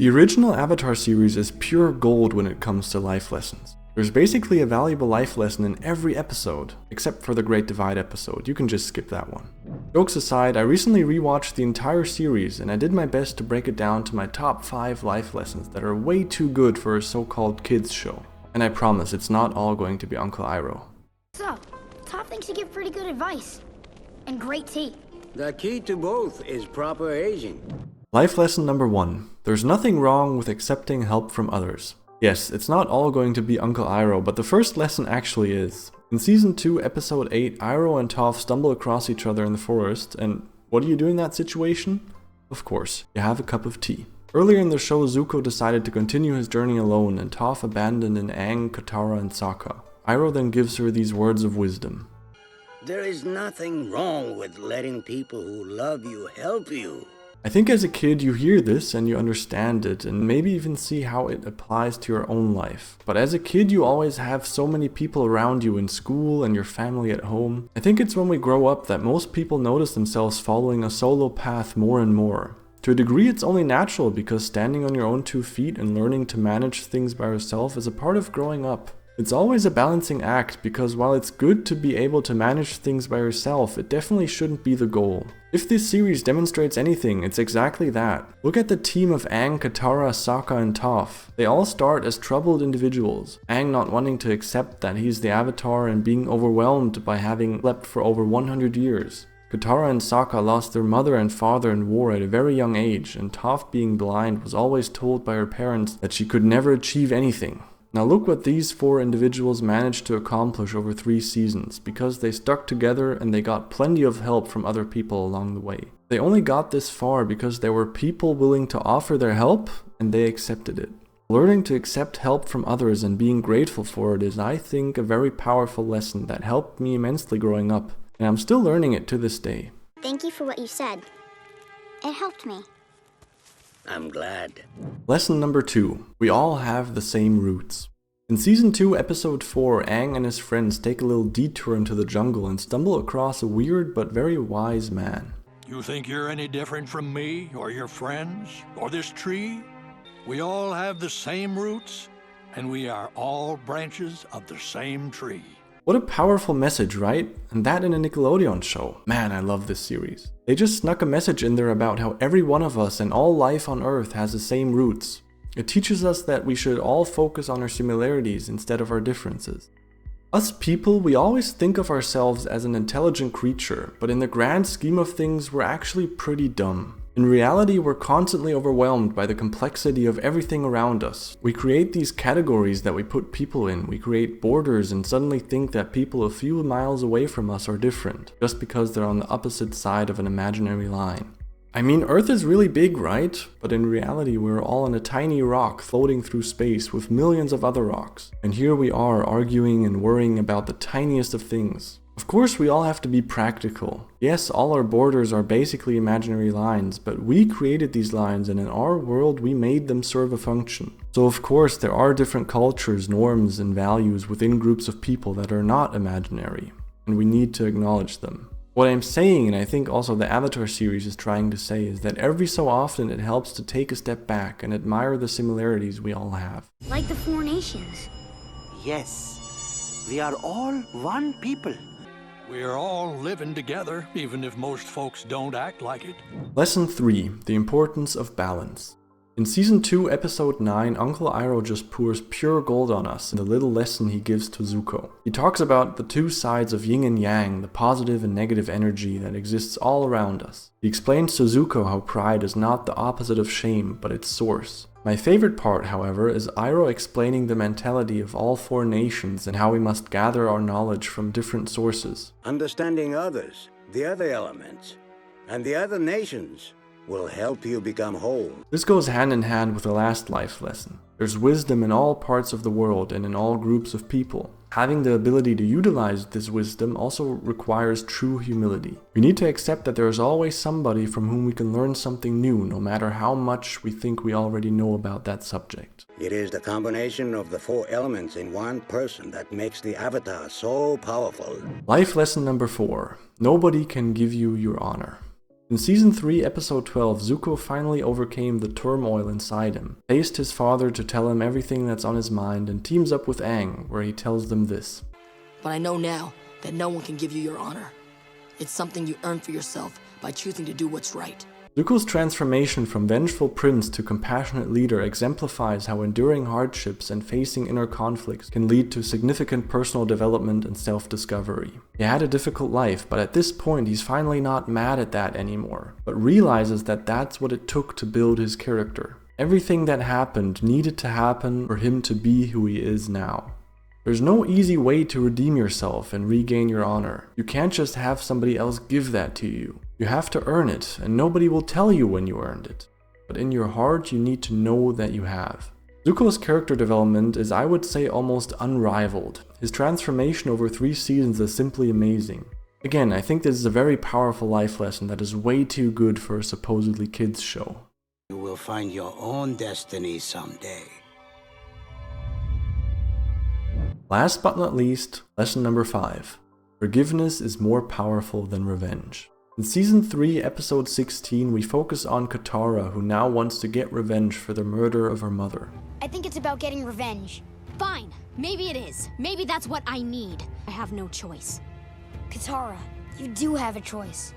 The original Avatar series is pure gold when it comes to life lessons. There's basically a valuable life lesson in every episode, except for the Great Divide episode. You can just skip that one. Jokes aside, I recently rewatched the entire series and I did my best to break it down to my top 5 life lessons that are way too good for a so-called kids show. And I promise it's not all going to be Uncle Iroh. So, Toph thinks you give pretty good advice. And great tea. The key to both is proper aging. Life lesson number 1. There's nothing wrong with accepting help from others. Yes, it's not all going to be Uncle Iroh, but the first lesson actually is. In Season 2, Episode 8, Iroh and Toph stumble across each other in the forest, and what do you do in that situation? Of course, you have a cup of tea. Earlier in the show, Zuko decided to continue his journey alone, and Toph abandoned in Aang, Katara and Sokka. Iroh then gives her these words of wisdom. There is nothing wrong with letting people who love you help you. I think as a kid you hear this and you understand it and maybe even see how it applies to your own life. But as a kid you always have so many people around you in school and your family at home. I think it's when we grow up that most people notice themselves following a solo path more and more. To a degree it's only natural because standing on your own 2 feet and learning to manage things by yourself is a part of growing up. It's always a balancing act because while it's good to be able to manage things by yourself, it definitely shouldn't be the goal. If this series demonstrates anything, it's exactly that. Look at the team of Aang, Katara, Sokka and Toph. They all start as troubled individuals. Aang not wanting to accept that he's the Avatar and being overwhelmed by having slept for over 100 years. Katara and Sokka lost their mother and father in war at a very young age, and Toph being blind was always told by her parents that she could never achieve anything. Now look what these 4 individuals managed to accomplish over 3 seasons, because they stuck together and they got plenty of help from other people along the way. They only got this far because there were people willing to offer their help and they accepted it. Learning to accept help from others and being grateful for it is, I think, a very powerful lesson that helped me immensely growing up, and I'm still learning it to this day. Thank you for what you said. It helped me. I'm glad. Lesson number 2. We all have the same roots. In Season 2, Episode 4, Aang and his friends take a little detour into the jungle and stumble across a weird but very wise man. You think you're any different from me, or your friends, or this tree? We all have the same roots, and we are all branches of the same tree. What a powerful message, right? And that in a Nickelodeon show. Man, I love this series. They just snuck a message in there about how every one of us and all life on Earth has the same roots. It teaches us that we should all focus on our similarities instead of our differences. Us people, we always think of ourselves as an intelligent creature, but in the grand scheme of things, we're actually pretty dumb. In reality, we're constantly overwhelmed by the complexity of everything around us. We create these categories that we put people in. We create borders and suddenly think that people a few miles away from us are different, just because they're on the opposite side of an imaginary line. I mean, Earth is really big, right? But in reality, we're all on a tiny rock floating through space with millions of other rocks. And here we are arguing and worrying about the tiniest of things. Of course, we all have to be practical. Yes, all our borders are basically imaginary lines, but we created these lines and in our world we made them serve a function. So of course there are different cultures, norms and values within groups of people that are not imaginary, and we need to acknowledge them. What I'm saying, and I think also the Avatar series is trying to say, is that every so often it helps to take a step back and admire the similarities we all have. Like the 4 nations. Yes, we are all one people. We are all living together, even if most folks don't act like it. Lesson 3. The importance of balance. In Season 2, Episode 9, Uncle Iroh just pours pure gold on us in the little lesson he gives to Zuko. He talks about the 2 sides of yin and yang, the positive and negative energy that exists all around us. He explains to Zuko how pride is not the opposite of shame, but its source. My favorite part, however, is Iroh explaining the mentality of all 4 nations and how we must gather our knowledge from different sources. Understanding others, the other elements, and the other nations will help you become whole. This goes hand in hand with the last life lesson. There's wisdom in all parts of the world and in all groups of people. Having the ability to utilize this wisdom also requires true humility. We need to accept that there is always somebody from whom we can learn something new, no matter how much we think we already know about that subject. It is the combination of the 4 elements in one person that makes the Avatar so powerful. Life lesson number 4. Nobody can give you your honor. In Season 3, Episode 12, Zuko finally overcame the turmoil inside him, faced his father to tell him everything that's on his mind, and teams up with Aang, where he tells them this. But I know now that no one can give you your honor. It's something you earn for yourself by choosing to do what's right. Zuko's transformation from vengeful prince to compassionate leader exemplifies how enduring hardships and facing inner conflicts can lead to significant personal development and self-discovery. He had a difficult life, but at this point he's finally not mad at that anymore, but realizes that that's what it took to build his character. Everything that happened needed to happen for him to be who he is now. There's no easy way to redeem yourself and regain your honor. You can't just have somebody else give that to you. You have to earn it, and nobody will tell you when you earned it. But in your heart, you need to know that you have. Zuko's character development is, I would say, almost unrivaled. His transformation over 3 seasons is simply amazing. Again, I think this is a very powerful life lesson that is way too good for a supposedly kids show. You will find your own destiny someday. Last but not least, lesson number 5. Forgiveness is more powerful than revenge. In Season 3, Episode 16, we focus on Katara, who now wants to get revenge for the murder of her mother. I think it's about getting revenge. Fine, maybe it is. Maybe that's what I need. I have no choice. Katara, you do have a choice.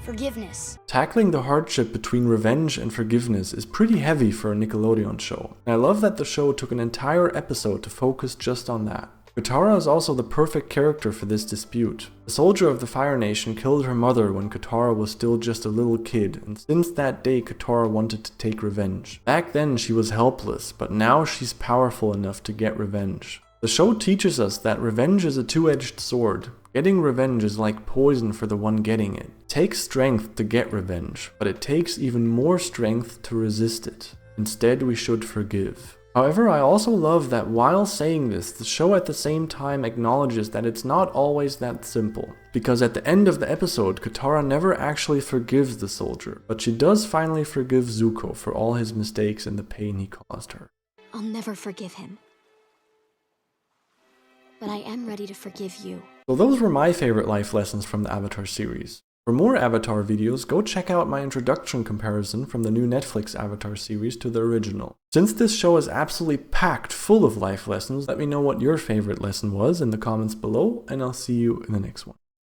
Forgiveness. Tackling the hardship between revenge and forgiveness is pretty heavy for a Nickelodeon show. And I love that the show took an entire episode to focus just on that. Katara is also the perfect character for this dispute. The soldier of the Fire Nation killed her mother when Katara was still just a little kid, and since that day Katara wanted to take revenge. Back then she was helpless, but now she's powerful enough to get revenge. The show teaches us that revenge is a two-edged sword. Getting revenge is like poison for the one getting it. It takes strength to get revenge, but it takes even more strength to resist it. Instead, we should forgive. However, I also love that while saying this, the show at the same time acknowledges that it's not always that simple. Because at the end of the episode, Katara never actually forgives the soldier, but she does finally forgive Zuko for all his mistakes and the pain he caused her. I'll never forgive him. But I am ready to forgive you. So those were my favorite life lessons from the Avatar series. For more Avatar videos, go check out my introduction comparison from the new Netflix Avatar series to the original. Since this show is absolutely packed full of life lessons, let me know what your favorite lesson was in the comments below, and I'll see you in the next one.